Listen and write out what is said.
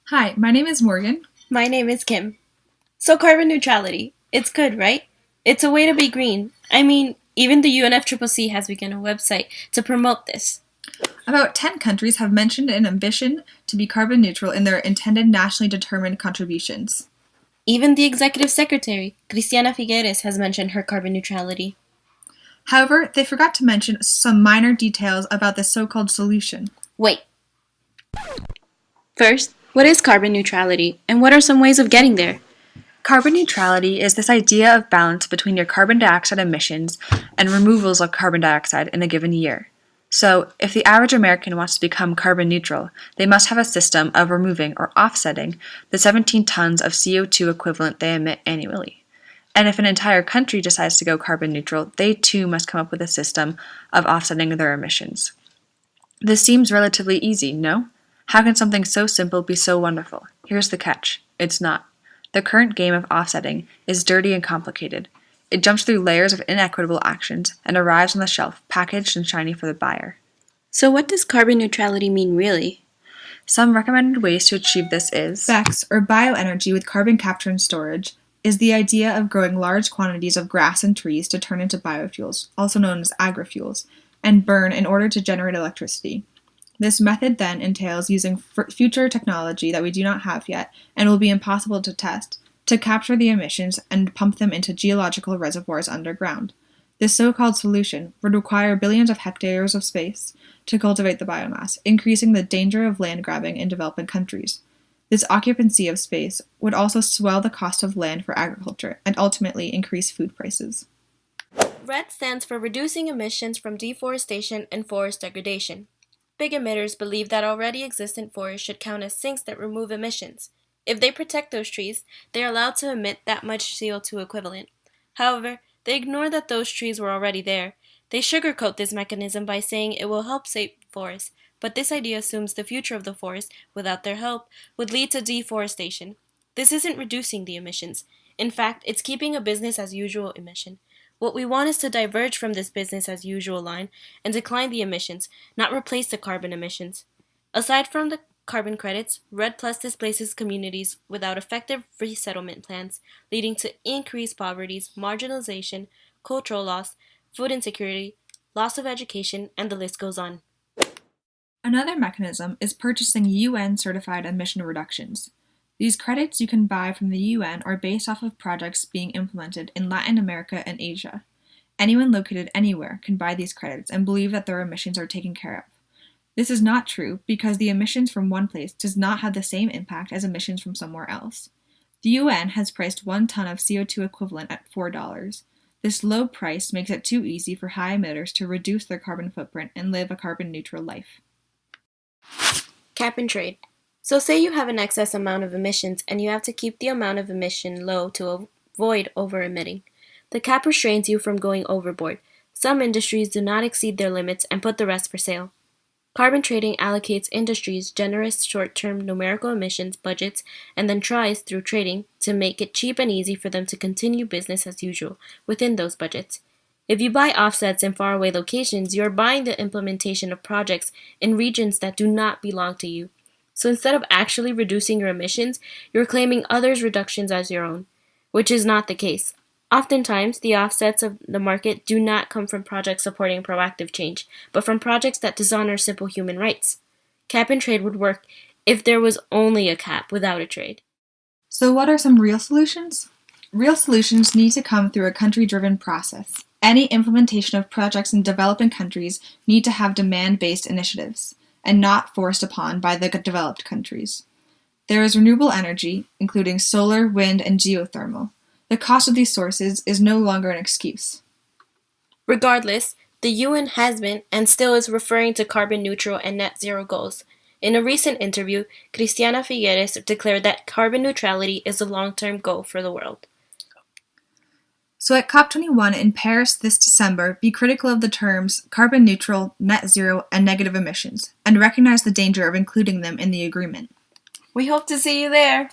Hi, my name is Morgan. My name is Kim. So, carbon neutrality. It's good, right? It's a way to be green. I mean, even the UNFCCC has begun a website to promote this. About 10 countries have mentioned an ambition to be carbon neutral in their intended nationally determined contributions. Even the executive secretary, Cristiana Figueres, has mentioned her carbon neutrality. However, they forgot to mention some minor details about the so-called solution. Wait. First, what is carbon neutrality, and what are some ways of getting there? Carbon neutrality is this idea of balance between your carbon dioxide emissions and removals of carbon dioxide in a given year. So, if the average American wants to become carbon neutral, they must have a system of removing or offsetting the 17 tons of CO2 equivalent they emit annually. And if an entire country decides to go carbon neutral, they too must come up with a system of offsetting their emissions. This seems relatively easy, no? How can something so simple be so wonderful? Here's the catch. It's not. The current game of offsetting is dirty and complicated. It jumps through layers of inequitable actions and arrives on the shelf, packaged and shiny for the buyer. So, what does carbon neutrality mean really? Some recommended ways to achieve this is BECCS, or bioenergy with carbon capture and storage, is the idea of growing large quantities of grass and trees to turn into biofuels, also known as agri-fuels, and burn in order to generate electricity. This method then entails using future technology that we do not have yet and will be impossible to test, to capture the emissions and pump them into geological reservoirs underground. This so-called solution would require billions of hectares of space to cultivate the biomass, increasing the danger of land grabbing in developing countries. This occupancy of space would also swell the cost of land for agriculture and ultimately increase food prices. RED stands for Reducing Emissions from Deforestation and Forest Degradation. Big emitters believe that already existent forests should count as sinks that remove emissions. If they protect those trees, they are allowed to emit that much CO2 equivalent. However, they ignore that those trees were already there. They sugarcoat this mechanism by saying it will help save forests, but this idea assumes the future of the forest, without their help, would lead to deforestation. This isn't reducing the emissions. In fact, it's keeping a business as usual emission. What we want is to diverge from this business as usual line and decline the emissions, not replace the carbon emissions. Aside from the carbon credits, RED Plus displaces communities without effective resettlement plans, leading to increased poverty, marginalization, cultural loss, food insecurity, loss of education, and the list goes on. Another mechanism is purchasing UN-certified emission reductions. These credits you can buy from the UN are based off of projects being implemented in Latin America and Asia. Anyone located anywhere can buy these credits and believe that their emissions are taken care of. This is not true because the emissions from one place does not have the same impact as emissions from somewhere else. The UN has priced 1 ton of CO2 equivalent at $4. This low price makes it too easy for high emitters to reduce their carbon footprint and live a carbon neutral life. Cap and trade. So say you have an excess amount of emissions and you have to keep the amount of emission low to avoid over-emitting. The cap restrains you from going overboard. Some industries do not exceed their limits and put the rest for sale. Carbon trading allocates industries generous short-term numerical emissions budgets and then tries, through trading, to make it cheap and easy for them to continue business as usual within those budgets. If you buy offsets in faraway locations, you are buying the implementation of projects in regions that do not belong to you. So instead of actually reducing your emissions, you're claiming others' reductions as your own, which is not the case. Oftentimes, the offsets of the market do not come from projects supporting proactive change, but from projects that dishonor simple human rights. Cap and trade would work if there was only a cap without a trade. So what are some real solutions? Real solutions need to come through a country-driven process. Any implementation of projects in developing countries need to have demand-based initiatives, and not forced upon by the developed countries. There is renewable energy, including solar, wind, and geothermal. The cost of these sources is no longer an excuse. Regardless, the UN has been and still is referring to carbon neutral and net zero goals. In a recent interview, Cristiana Figueres declared that carbon neutrality is a long-term goal for the world. So at COP21 in Paris this December, be critical of the terms carbon neutral, net zero, and negative emissions, and recognize the danger of including them in the agreement. We hope to see you there!